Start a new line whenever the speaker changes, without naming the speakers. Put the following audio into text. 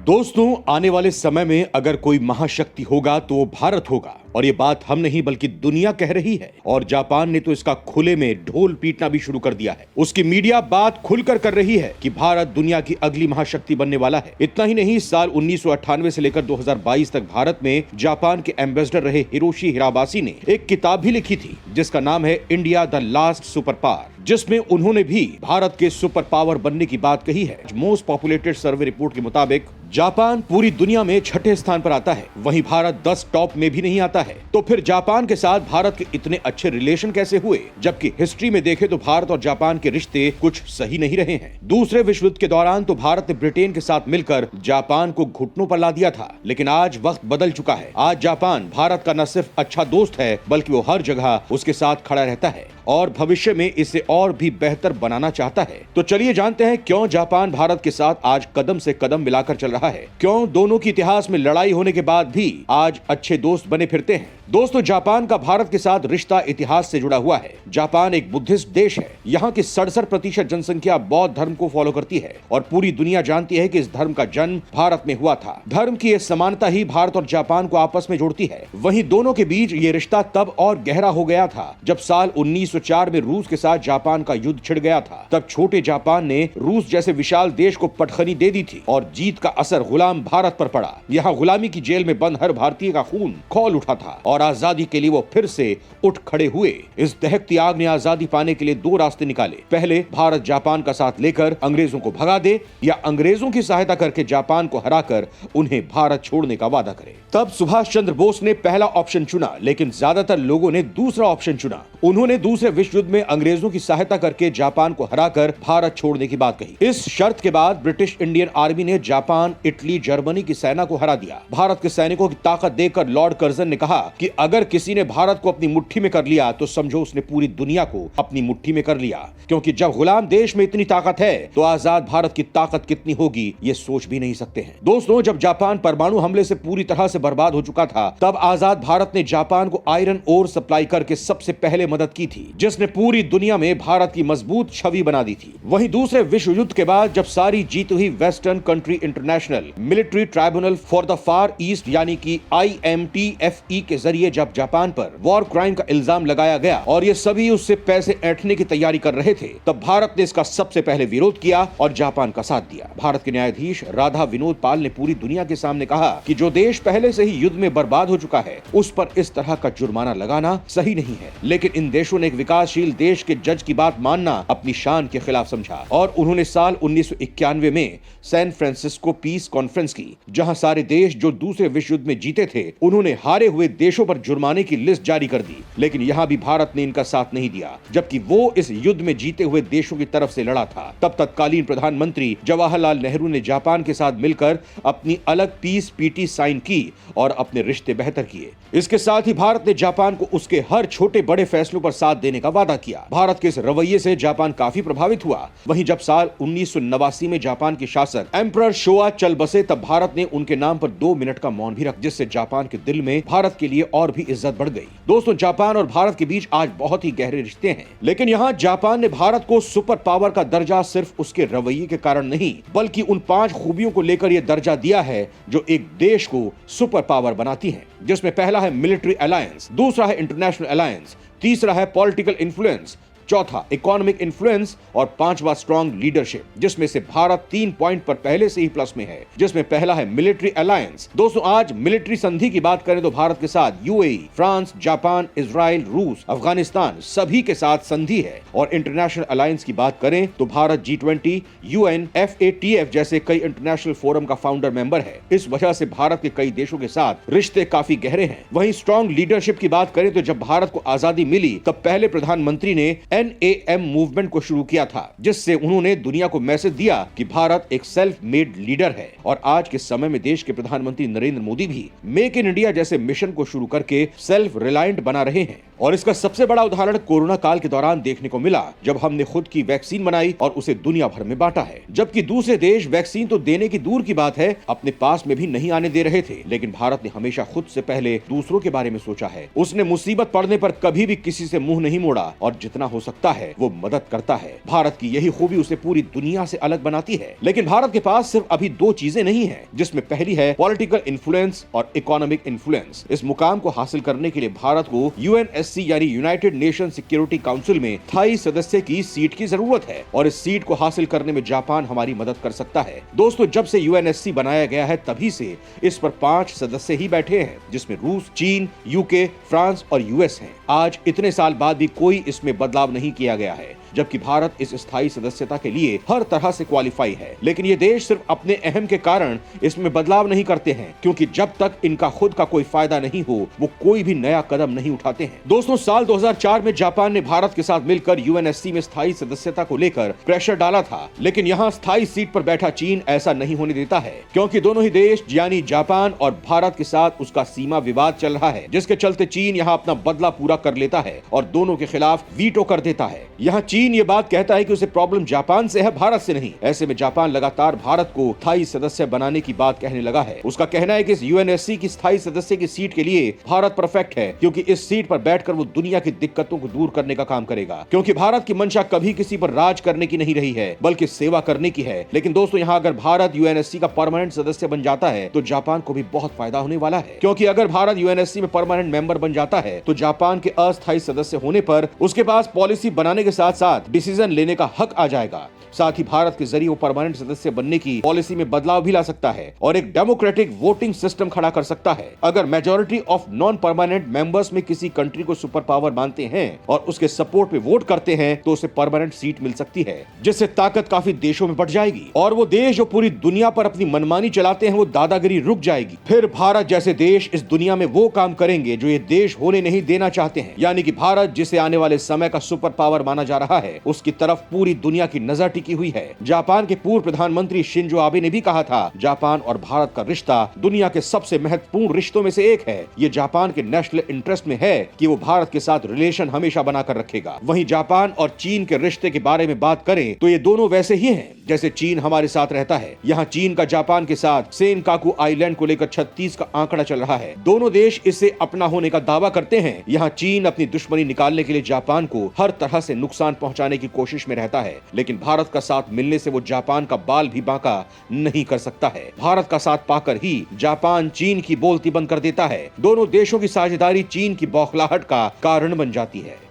दोस्तों, आने वाले समय में अगर कोई महाशक्ति होगा तो वो भारत होगा। और ये बात हम नहीं बल्कि दुनिया कह रही है। और जापान ने तो इसका खुले में ढोल पीटना भी शुरू कर दिया है। उसकी मीडिया बात खुलकर कर रही है कि भारत दुनिया की अगली महाशक्ति बनने वाला है। इतना ही नहीं, साल 1998 से लेकर 2022 तक भारत में जापान के एम्बेसडर रहे हिरोशी हिराबाशी ने एक किताब भी लिखी थी जिसका नाम है India the last super power, जिसमें उन्होंने भी भारत के सुपर पावर बनने की बात कही है। मोस्ट पॉपुलेटेड सर्वे रिपोर्ट के मुताबिक जापान पूरी दुनिया में छठे स्थान पर आता है, वहीं भारत 10 टॉप में भी नहीं आता है। तो फिर जापान के साथ भारत के इतने अच्छे रिलेशन कैसे हुए, जबकि हिस्ट्री में देखें तो भारत और जापान के रिश्ते कुछ सही नहीं रहे हैं। दूसरे विश्व युद्ध के दौरान तो भारत ने ब्रिटेन के साथ मिलकर जापान को घुटनों पर ला दिया था, लेकिन आज वक्त बदल चुका है। आज जापान भारत का न सिर्फ अच्छा दोस्त है बल्कि वो हर जगह उसके साथ खड़ा रहता है और भविष्य में इसे और भी बेहतर बनाना चाहता है। तो चलिए जानते हैं क्यों जापान भारत के साथ आज कदम से कदम मिलाकर चल रहा है, क्यों दोनों की इतिहास में लड़ाई होने के बाद भी आज अच्छे दोस्त बने फिरते हैं। दोस्तों, जापान का भारत के साथ रिश्ता इतिहास से जुड़ा हुआ है। जापान एक बुद्धिस्ट देश है। यहाँ की 67% जनसंख्या बौद्ध धर्म को फॉलो करती है और पूरी दुनिया जानती है कि इस धर्म का जन्म भारत में हुआ था। धर्म की ये समानता ही भारत और जापान को आपस में जोड़ती है। वहीं दोनों के बीच ये रिश्ता तब और गहरा हो गया था जब साल 1904 में रूस के साथ जापान का युद्ध छिड़ गया था। तब छोटे जापान ने रूस जैसे विशाल देश को पटखनी दे दी थी और जीत का असर गुलाम भारत पर पड़ा। यहाँ गुलामी की जेल में बंद हर भारतीय का खून खौल उठा था और आजादी के लिए वो फिर से उठ खड़े हुए। इस दहकती आग ने आजादी पाने के लिए 2 रास्ते निकाले। पहले, भारत जापान का साथ लेकर अंग्रेजों को भगा दे, या अंग्रेजों की सहायता करके जापान को हराकर उन्हें भारत छोड़ने का वादा करे। तब सुभाष चंद्र बोस ने पहला ऑप्शन चुना, लेकिन ज्यादातर लोगों ने दूसरा ऑप्शन चुना। उन्होंने दूसरे विश्व युद्ध में अंग्रेजों की सहायता करके जापान को हराकर भारत छोड़ने की बात कही। इस शर्त के बाद ब्रिटिश इंडियन आर्मी ने जापान, इटली, जर्मनी की सेना को हरा दिया। भारत के सैनिकों की ताकत देखकर लॉर्ड कर्जन ने कहा कि अगर किसी ने भारत को अपनी मुट्ठी में कर लिया तो समझो उसने पूरी दुनिया को अपनी मुट्ठी में कर लिया, क्योंकि जब गुलाम देश में इतनी ताकत है तो आजाद भारत की ताकत कितनी होगी ये सोच भी नहीं सकते हैं। दोस्तों, जब जापान परमाणु हमले से पूरी तरह से बर्बाद हो चुका था, तब आजाद भारत ने जापान को आयरन ओर सप्लाई करके सबसे पहले मदद की थी, जिसने पूरी दुनिया में भारत की मजबूत छवि बना दी थी। वहीं दूसरे विश्व युद्ध के बाद जब सारी जीती हुई western country international military tribunal for the far east यानी कि IMTFE के जरिए जब जापान पर वॉर क्राइम का इल्जाम लगाया गया और ये सभी उससे पैसे ऐंठने की तैयारी कर रहे थे, तब भारत ने इसका सबसे पहले विरोध किया और जापान का साथ दिया। भारत के न्यायाधीश राधा विनोद पाल ने पूरी दुनिया के सामने कहा कि जो देश पहले से ही युद्ध में बर्बाद हो चुका है उस पर इस तरह का जुर्माना लगाना सही नहीं है। लेकिन इन देशों ने एक विकासशील देश के जज की बात मानना अपनी शान के खिलाफ समझा और उन्होंने साल 1991 में सैन फ्रांसिस्को पीस कॉन्फ्रेंस की, जहां सारे देश जो दूसरे विश्व युद्ध में जीते थे उन्होंने हारे हुए देशों पर जुर्माने की लिस्ट जारी कर दी। लेकिन यहां भी भारत ने इनका साथ नहीं दिया, जबकि वो इस युद्ध में जीते हुए देशों की तरफ से लड़ा था। तब तत्कालीन प्रधानमंत्री जवाहरलाल नेहरू ने जापान के साथ मिलकर अपनी अलग पीस पीटी साइन की और अपने रिश्ते बेहतर किए। इसके साथ ही भारत ने जापान को उसके हर छोटे बड़े फैसलों पर साथ देने का वादा किया। भारत के इस रवैये से जापान काफी प्रभावित हुआ। वहीं जब साल 1989 में जापान के शासक एम्परर शोआ चल बसे, तब भारत ने उनके नाम पर 2 मिनट का मौन भी रख, जिससे जापान के दिल में भारत के लिए और भी इज्जत बढ़ गई। दोस्तों, जापान और भारत के बीच आज बहुत ही गहरे रिश्ते हैं, लेकिन यहाँ जापान ने भारत को सुपर पावर का दर्जा सिर्फ उसके रवैये के कारण नहीं बल्कि उन 5 खूबियों को लेकर यह दर्जा दिया है जो एक देश को सुपर पावर बनाती है, जिसमें पहला है मिलिट्री अलायंस, दूसरा है इंटरनेशनल अलायंस, तीसरा है पॉलिटिकल इन्फ्लुएंस, चौथा इकोनॉमिक इन्फ्लुएंस और 5वां स्ट्रॉन्ग लीडरशिप, जिसमें से भारत 3 पॉइंट पर पहले से ही प्लस में है, जिसमें पहला है मिलिट्री अलायंस। दोस्तों, आज मिलिट्री संधि की बात करें तो भारत के साथ UAE, फ्रांस, जापान, इजराइल, रूस, अफगानिस्तान सभी के साथ संधि है। और इंटरनेशनल अलायंस की बात करें तो भारत G20, UN, FATF जैसे कई इंटरनेशनल फोरम का फाउंडर मेंबर है। इस वजह से भारत के कई देशों के साथ रिश्ते काफी गहरे हैं। वहीं स्ट्रॉन्ग लीडरशिप की बात करें तो जब भारत को आजादी मिली तब पहले प्रधानमंत्री ने NAM मूवमेंट को शुरू किया था, जिससे उन्होंने दुनिया को मैसेज दिया कि भारत एक सेल्फ मेड लीडर है। और आज के समय में देश के प्रधानमंत्री नरेंद्र मोदी भी मेक इन इंडिया जैसे मिशन को शुरू करके सेल्फ रिलायंट बना रहे हैं। और इसका सबसे बड़ा उदाहरण कोरोना काल के दौरान देखने को मिला, जब हमने खुद की वैक्सीन बनाई और उसे दुनिया भर में बांटा है। जबकि दूसरे देश वैक्सीन तो देने की दूर की बात है, अपने पास में भी नहीं आने दे रहे थे, लेकिन भारत ने हमेशा खुद से पहले दूसरों के बारे में सोचा है। उसने मुसीबत पड़ने पर कभी भी किसी से मुंह नहीं मोड़ा और जितना हो सकता है वो मदद करता है। भारत की यही खूबी उसे पूरी दुनिया से अलग बनाती है। लेकिन भारत के पास सिर्फ अभी दो चीजें नहीं है, जिसमें पहली है पॉलिटिकल इन्फ्लुएंस और इकोनॉमिक इन्फ्लुएंस। इस मुकाम को हासिल करने के लिए भारत को यूएनएससी यानी यूनाइटेड नेशन सिक्योरिटी काउंसिल में स्थायी सदस्य की सीट की जरूरत है और इस सीट को हासिल करने में जापान हमारी मदद कर सकता है। दोस्तों, जब से यूएनएससी बनाया गया है तभी से इस पर 5 सदस्य ही बैठे हैं, जिसमें रूस, चीन, यूके, फ्रांस और यूएस हैं। आज इतने साल बाद भी कोई इसमें बदलाव नहीं किया गया है, जबकि भारत इस स्थायी सदस्यता के लिए हर तरह से क्वालिफाई है। लेकिन ये देश सिर्फ अपने अहम के कारण इसमें बदलाव नहीं करते हैं, क्योंकि जब तक इनका खुद का कोई फायदा नहीं हो वो कोई भी नया कदम नहीं उठाते हैं। दोस्तों, साल 2004 में जापान ने भारत के साथ मिलकर यूएनएससी में स्थायी सदस्यता को लेकर प्रेशर डाला था, लेकिन यहाँ स्थायी सीट पर बैठा चीन ऐसा नहीं होने देता है, क्योंकि दोनों ही देश यानी जापान और भारत के साथ उसका सीमा विवाद चल रहा है, जिसके चलते चीन यहाँ अपना बदला पूरा कर लेता है और दोनों के खिलाफ वीटो कर देता है। यहाँ चीन ये बात कहता है कि उसे प्रॉब्लम जापान से है, भारत से नहीं। ऐसे में जापान लगातार भारत को स्थायी सदस्य बनाने की बात कहने लगा है। उसका कहना है कि इस यूएनएससी की स्थायी सदस्य की सीट के लिए भारत परफेक्ट है, क्योंकि इस सीट पर बैठकर वो दुनिया की दिक्कतों को दूर करने का काम करेगा। क्योंकि भारत की मंशा कभी किसी पर राज करने की नहीं रही है, बल्कि सेवा करने की है। लेकिन दोस्तों, यहाँ अगर भारत यूएनएससी का परमानेंट सदस्य बन जाता है तो जापान को भी बहुत फायदा होने वाला है, क्योंकि अगर भारत यूएनएससी में परमानेंट मेंबर बन जाता है तो जापान के अस्थायी सदस्य होने पर उसके पास पॉलिसी बनाने के साथ साथ डिसीजन लेने का हक आ जाएगा। साथ ही भारत के जरिए वो परमानेंट सदस्य बनने की पॉलिसी में बदलाव भी ला सकता है और एक डेमोक्रेटिक वोटिंग सिस्टम खड़ा कर सकता है। अगर majority of non permanent members में किसी कंट्री को सुपर पावर मानते हैं और उसके सपोर्ट पे वोट करते हैं तो उसे परमानेंट सीट मिल सकती है, जिससे ताकत काफी देशों में बढ़ जाएगी और वो देश जो पूरी दुनिया पर अपनी मनमानी चलाते हैं वो दादागिरी रुक जाएगी। फिर भारत जैसे देश इस दुनिया में वो काम करेंगे जो ये देश होने नहीं देना चाहते हैं, यानी कि भारत जिसे आने वाले समय का सुपर पावर माना जा रहा है उसकी तरफ पूरी दुनिया की नजर टिकी हुई है। जापान के पूर्व प्रधानमंत्री शिंजो आबे ने भी कहा था, जापान और भारत का रिश्ता दुनिया के सबसे महत्वपूर्ण रिश्तों में से एक है। ये जापान के नेशनल इंटरेस्ट में है कि वो भारत के साथ रिलेशन हमेशा बनाकर रखेगा। वहीं जापान और चीन के रिश्ते के बारे में बात करें तो ये दोनों वैसे ही हैं जैसे चीन हमारे साथ रहता है। यहाँ चीन का जापान के साथ सेनकाकू आइलैंड को लेकर 36 का आंकड़ा चल रहा है। दोनों देश इससे अपना होने का दावा करते हैं। यहाँ चीन अपनी दुश्मनी निकालने के लिए जापान को हर तरह से नुकसान पहुंचाने की कोशिश में रहता है, लेकिन भारत का साथ मिलने से वो जापान का बाल भी बांका नहीं कर सकता है। भारत का साथ पाकर ही जापान चीन की बोलती बंद कर देता है। दोनों देशों की साझेदारी चीन की बौखलाहट का कारण बन जाती है।